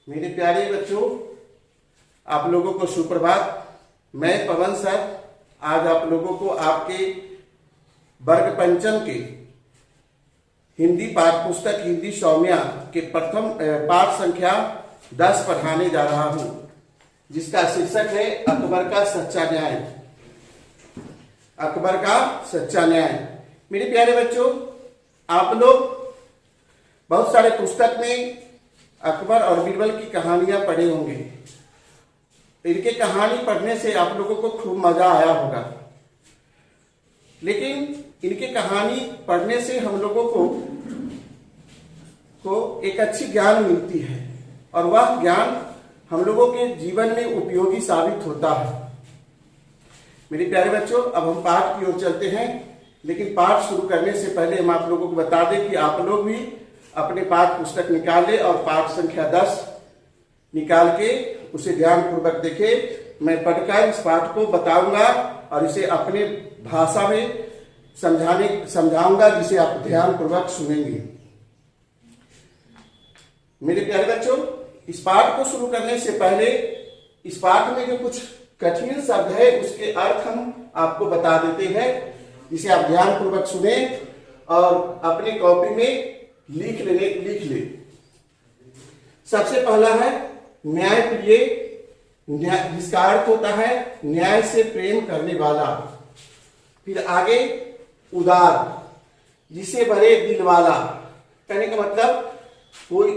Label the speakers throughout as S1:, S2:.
S1: मेरे प्यारे बच्चों, आप लोगों को सुप्रभात। मैं पवन सर आज आप लोगों को आपके वर्ग पंचम के हिंदी पाठ्य पुस्तक हिंदी सौम्या के प्रथम पाठ संख्या 10 पढ़ाने जा रहा हूं, जिसका शीर्षक है अकबर का सच्चा न्याय। अकबर का सच्चा न्याय। मेरे प्यारे बच्चों, आप लोग बहुत सारे पुस्तक में अकबर और बीरबल की कहानियां पढ़े होंगे। इनके कहानी पढ़ने से आप लोगों को खूब मजा आया होगा, लेकिन इनके कहानी पढ़ने से हम लोगों को एक अच्छी ज्ञान मिलती है और वह ज्ञान हम लोगों के जीवन में उपयोगी साबित होता है। मेरे प्यारे बच्चों, अब हम पाठ की ओर चलते हैं, लेकिन पाठ शुरू करने से पहले हम आप लोगों को बता दें कि आप लोग भी अपने पाठ पुस्तक निकालें और पाठ संख्या 10 निकाल के उसे ध्यानपूर्वक देखें। मैं पढ़कर इस पाठ को बताऊंगा और इसे अपने भाषा में समझाऊंगा, जिसे आप ध्यानपूर्वक सुनेंगे। मेरे प्यारे बच्चों, इस पाठ को शुरू करने से पहले इस पाठ में जो कुछ कठिन शब्द है उसके अर्थ हम आपको बता देते हैं, जिसे आप ध्यानपूर्वक सुने और अपनी कॉपी में लिख ले। सबसे पहला है न्यायप्रिय, जिसका अर्थ होता है न्याय से प्रेम करने वाला। फिर आगे उदार, जिसे भरे दिल वाला। कहने का मतलब कोई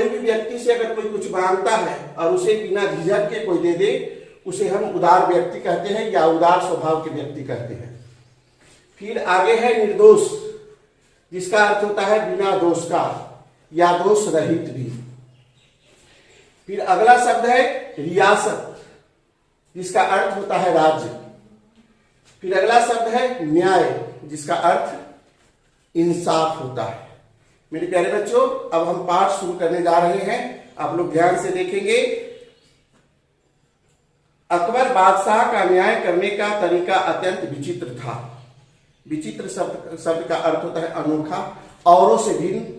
S1: भी व्यक्ति से अगर कोई कुछ मांगता है और उसे बिना झिझक के कोई दे दे, उसे हम उदार व्यक्ति कहते हैं या उदार स्वभाव के व्यक्ति कहते हैं। फिर आगे है निर्दोष, जिसका अर्थ होता है बिना दोष का या दोष रहित भी। फिर अगला शब्द है रियासत, जिसका अर्थ होता है राज्य। फिर अगला शब्द है न्याय, जिसका अर्थ इंसाफ होता है। मेरे प्यारे बच्चों, अब हम पाठ शुरू करने जा रहे हैं, आप लोग ध्यान से देखेंगे। अकबर बादशाह का न्याय करने का तरीका अत्यंत विचित्र था। विचित्र शब्द का अर्थ होता है अनोखा, औरों से भिन्न।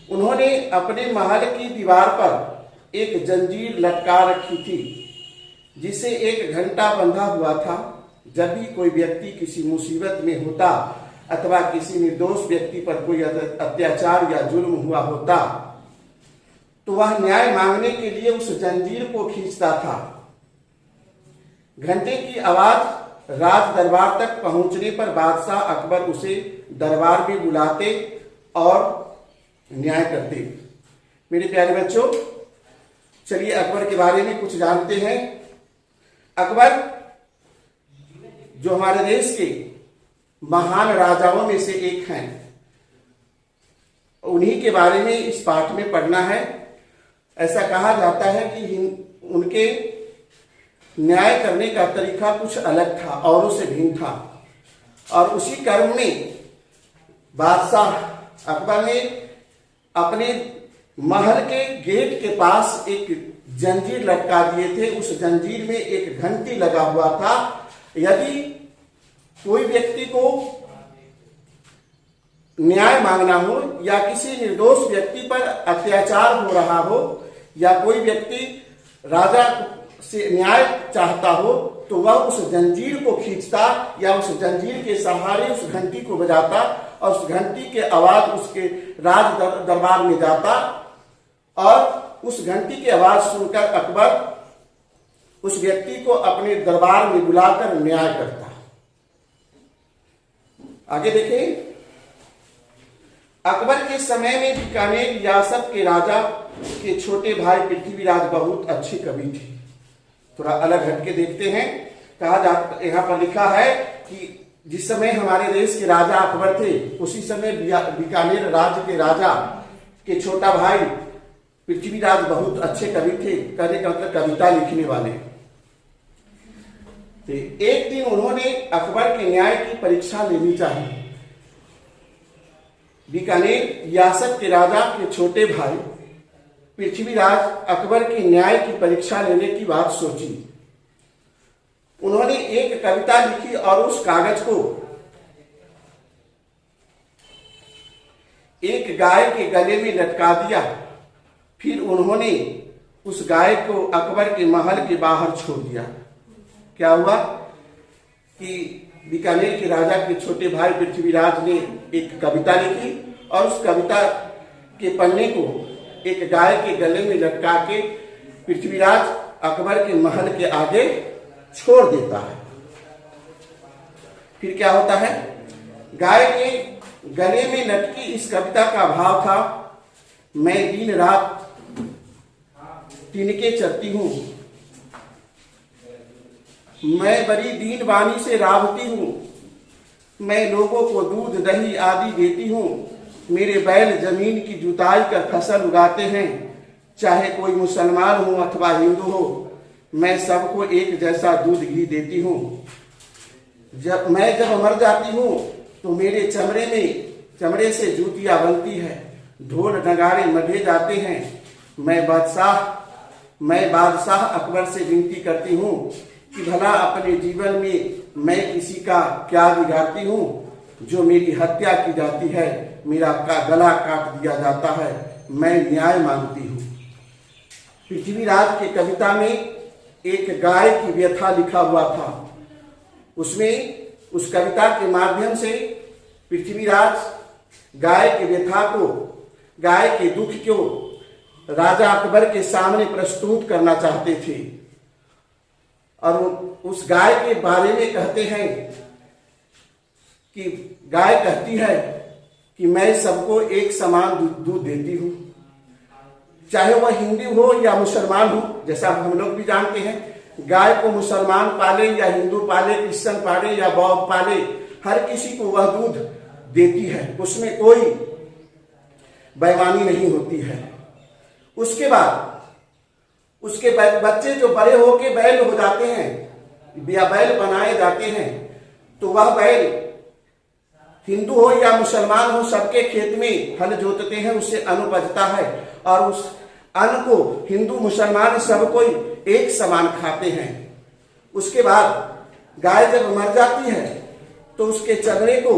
S1: उन्होंने अपने महल की दीवार पर एक जंजीर लटका रखी थी, जिसे एक घंटा बंधा हुआ था। जब भी कोई व्यक्ति किसी मुसीबत में होता अथवा किसी निर्दोष व्यक्ति पर कोई अत्याचार या जुल्म हुआ होता, तो वह न्याय मांगने के लिए उस जंजीर को खींचता था। घंटे की आवाज राज दरबार तक पहुंचने पर बादशाह अकबर उसे दरबार में बुलाते और न्याय करते। मेरे प्यारे बच्चों, चलिए अकबर के बारे में कुछ जानते हैं। अकबर जो हमारे देश के महान राजाओं में से एक हैं, उन्हीं के बारे में इस पाठ में पढ़ना है। ऐसा कहा जाता है कि उनके न्याय करने का तरीका कुछ अलग था, औरों से भिन्न था, और उसी क्रम में बादशाह अकबर ने अपने महल के गेट के पास एक जंजीर लटका दिए थे। उस जंजीर में एक घंटी लगा हुआ था। यदि कोई व्यक्ति को न्याय मांगना हो या किसी निर्दोष व्यक्ति पर अत्याचार हो रहा हो या कोई व्यक्ति राजा से न्याय चाहता हो, तो वह उस जंजीर को खींचता या उस जंजीर के सहारे उस घंटी को बजाता और उस घंटी के आवाज उसके राज दरबार में जाता और उस घंटी की आवाज सुनकर अकबर उस व्यक्ति को अपने दरबार में बुलाकर न्याय करता। आगे देखें। अकबर के समय में बीकानेर रियासत के राजा के छोटे भाई पृथ्वीराज बहुत अच्छे कवि थे। थोड़ा अलग हटके देखते हैं। कहा जाता, यहाँ पर लिखा है कि जिस समय हमारे देश के राजा अकबर थे, उसी समय बीकानेर राज्य के राजा के छोटा भाई पृथ्वीराज बहुत अच्छे कवि थे। कहने का मतलब कविता लिखने वाले। एक दिन उन्होंने अकबर के न्याय की परीक्षा लेनी चाहिए। बीकानेर रियासत के राजा के छोटे भाई पृथ्वीराज अकबर के न्याय की परीक्षा लेने की बात सोची। उन्होंने एक कविता लिखी और उस कागज को एक गाय के गले में लटका दिया। फिर उन्होंने उस गाय को अकबर के महल के बाहर छोड़ दिया। क्या हुआ कि बीकानेर के राजा के छोटे भाई पृथ्वीराज ने एक कविता लिखी और उस कविता के पन्ने को एक गाय के गले में लटका के पृथ्वीराज अकबर के महल के आगे छोड़ देता है। फिर क्या होता है, गाय के गले में लटकी इस कविता का भाव था, मैं दिन रात तिनके चरती हूं, मैं बड़ी दीन बानी से राबती हूं, मैं लोगों को दूध दही आदि देती हूं, मेरे बैल जमीन की जुताई कर फसल उगाते हैं, चाहे कोई मुसलमान हो अथवा हिंदू हो, मैं सबको एक जैसा दूध घी देती हूं। जब मर जाती हूं तो मेरे चमड़े से जूतियां बनती है, ढोल नगाड़े मढ़े जाते हैं। मैं बादशाह अकबर से विनती करती हूँ कि भला अपने जीवन में मैं किसी का क्या बिगाड़ती हूँ, जो मेरी हत्या की जाती है, मेरा गला काट दिया जाता है, मैं न्याय मांगती हूँ। पृथ्वीराज की कविता में एक गाय की व्यथा लिखा हुआ था। उसमें उस कविता के माध्यम से पृथ्वीराज गाय के व्यथा को, गाय के दुख को राजा अकबर के सामने प्रस्तुत करना चाहते थे। और उस गाय के बारे में कहते हैं कि गाय कहती है कि मैं सबको एक समान दूध देती हूं, चाहे वह हिंदू हो या मुसलमान हो। जैसा हम लोग भी जानते हैं, गाय को मुसलमान पाले या हिंदू पाले, क्रिश्चियन पाले या बौद्ध पाले, हर किसी को वह दूध देती है, उसमें कोई बेईमानी नहीं होती है। उसके बाद उसके बच्चे जो बड़े होके बैल हो जाते हैं या बैल बनाए जाते हैं, तो वह बैल हिंदू हो या मुसलमान हो, सबके खेत में हल जोतते हैं, उससे अन्न उपजता है और उस अन्न को हिंदू मुसलमान सब कोई एक समान खाते हैं। उसके बाद गाय जब मर जाती है तो उसके चमड़े को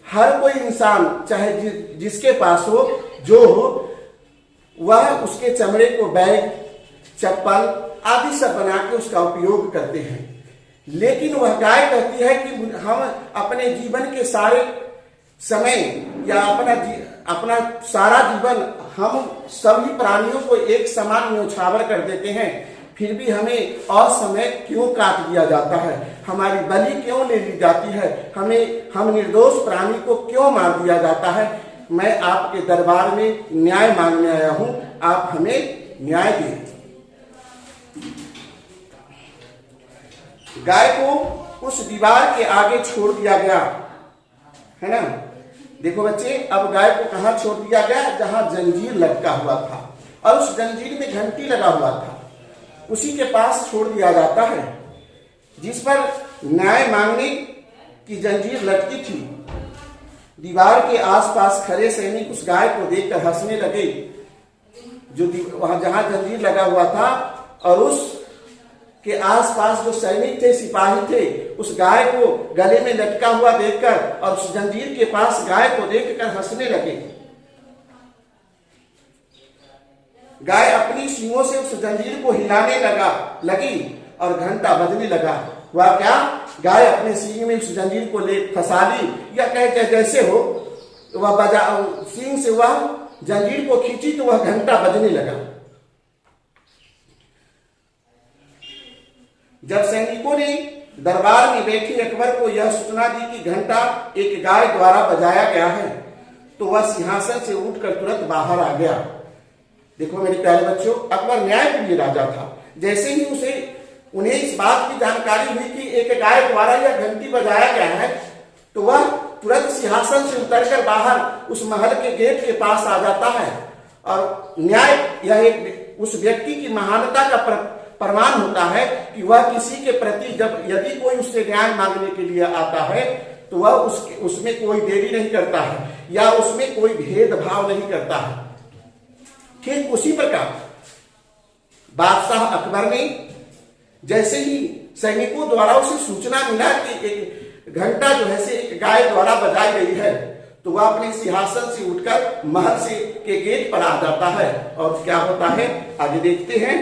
S1: हर कोई इंसान, चाहे जिसके पास हो, जो हो, वह उसके चमड़े को बैग, चप्पल आदि सब बना के उसका उपयोग करते हैं। लेकिन वह गाय कहती है कि हम अपने जीवन के सारे समय या अपना सारा जीवन हम सभी प्राणियों को एक समान न्योछावर कर देते हैं, फिर भी हमें असमय क्यों काट दिया जाता है, हमारी बलि क्यों ले ली जाती है, हम निर्दोष प्राणी को क्यों मार दिया जाता है। मैं आपके दरबार में न्याय मांगने आया हूं, आप हमें न्याय दें। गाय को उस दीवार के आगे छोड़ दिया गया है ना। देखो बच्चे, अब गाय को कहां छोड़ दिया गया, जहां जंजीर लटका हुआ था और उस जंजीर में घंटी लगा हुआ था, उसी के पास छोड़ दिया जाता है, जिस पर न्याय मांगने की जंजीर लटकी थी। दीवार के आसपास खड़े सैनिक उस गाय को देखकर हंसने लगे, जो वहां जहां जंजीर लगा हुआ था, और उस के आसपास जो सैनिक थे, सिपाही थे, उस गाय को गले में लटका हुआ देखकर और उस जंजीर के पास गाय को देखकर हंसने लगे। गाय अपनी सींगों से उस जंजीर को हिलाने लगी और घंटा बजने लगा। वह क्या, गाय अपने सींग में उस जंजीर को ले फंसा ली, या कहे जैसे हो, वह सींग से वह जंजीर को खींची तो वह घंटा बजने लगा। जब सैनिकों ने दरबार में बैठे अकबर को यह सूचना दी कि घंटा एक गाय द्वारा बजाया गया है, तो वह सिंहासन से उठकर तुरंत बाहर आ गया। देखो मेरे प्यारे बच्चों, अकबर न्यायप्रिय राजा था। जैसे ही उन्हें इस बात की जानकारी हुई कि एक गाय द्वारा यह घंटी बजाया गया है, तो वह तुरंत सिंहासन से उतरकर बाहर उस महल के गेट के पास आ जाता है। और न्याय यह एक उस व्यक्ति की महानता का प्रमाण होता है कि वह किसी के प्रति यदि कोई उससे न्याय मांगने के लिए आता है, तो वह उसमें कोई देरी नहीं करता है या उसमें कोई भेदभाव नहीं करता है। ठीक उसी प्रकार बादशाह अकबर ने, जैसे ही सैनिकों द्वारा उसे सूचना मिला कि एक घंटा जो है से एक गाय द्वारा बजाई गई है, तो वह अपने सिंहासन से उठकर महल से के गेट पर आ जाता है। और क्या होता है आगे देखते हैं।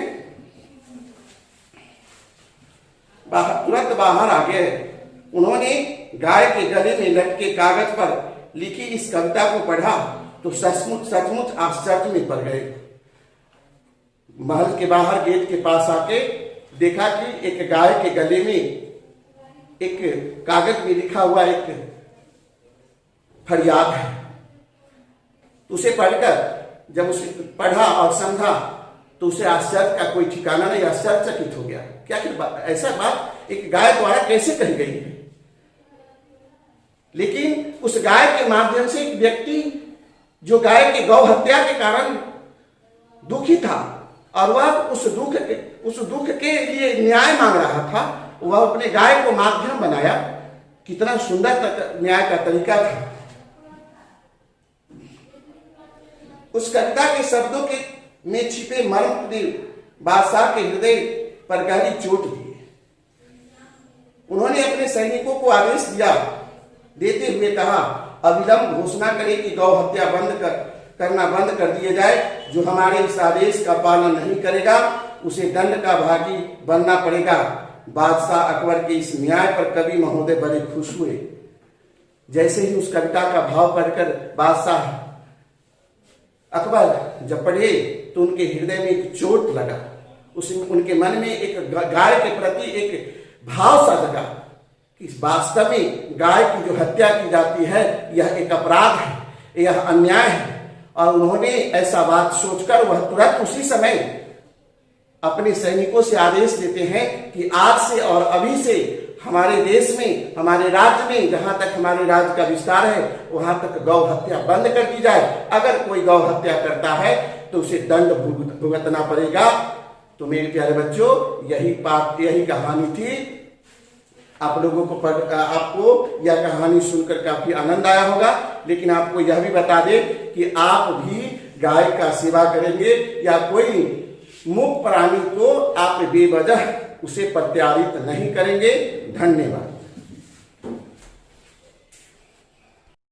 S1: तुरंत बाहर आ गए। उन्होंने गाय के गले में लटके कागज पर लिखी इस कविता को पढ़ा तो सचमुच आश्चर्य में पड़ गए। महल के बाहर गेट के पास आके देखा कि एक गाय के गले में एक कागज में लिखा हुआ एक फरियाद है। उसे पढ़कर जब उसे पढ़ा और समझा तो उसे आश्चर्य का कोई ठिकाना नहीं, आश्चर्यचकित हो गया। क्या ऐसा बात एक गाय द्वारा कैसे कही गई है। लेकिन उस गाय के माध्यम से एक व्यक्ति जो गाय की गौ हत्या के कारण दुखी था और वह उस दुख के लिए न्याय मांग रहा था, वह अपने गाय को माध्यम बनाया। कितना सुंदर न्याय का तरीका था। उस कविता के शब्दों के में छिपे मर्म ने बादशाह के हृदय पर गहरी चोट दी। उन्होंने अपने सैनिकों को आदेश देते हुए कहा, अविलंब घोषणा करें कि गौ हत्या करना बंद कर दिया जाए। जो हमारे इस आदेश का पालन नहीं करेगा उसे दंड का भागी बनना पड़ेगा। बादशाह अकबर के इस न्याय पर कवि महोदय बड़े खुश हुए। जैसे ही उस कविता का भाव पढ़कर बादशाह अकबर जब पढ़े तो उनके हृदय में एक चोट लगा। उनके मन में एक गाय के प्रति एक भाव सा जगा कि वास्तव में गाय की जो हत्या की जाती है यह एक अपराध है, यह अन्याय है। और उन्होंने ऐसा बात सोचकर वह तुरंत उसी समय अपने सैनिकों से आदेश देते हैं कि आज से और अभी से हमारे देश में, हमारे राज्य में, जहां तक हमारे राज्य का विस्तार है वहां तक गौ हत्या बंद कर दी जाए। अगर कोई गौ हत्या करता है तो उसे दंड भुगतना पड़ेगा। तो मेरे प्यारे बच्चों, यही कहानी थी। आप लोगों को आपको यह कहानी सुनकर काफी आनंद आया होगा। लेकिन आपको यह भी बता दें कि आप भी गाय का सेवा करेंगे या कोई मूक प्राणी को आप बेवजह उसे प्रत्यारित नहीं करेंगे। धन्यवाद।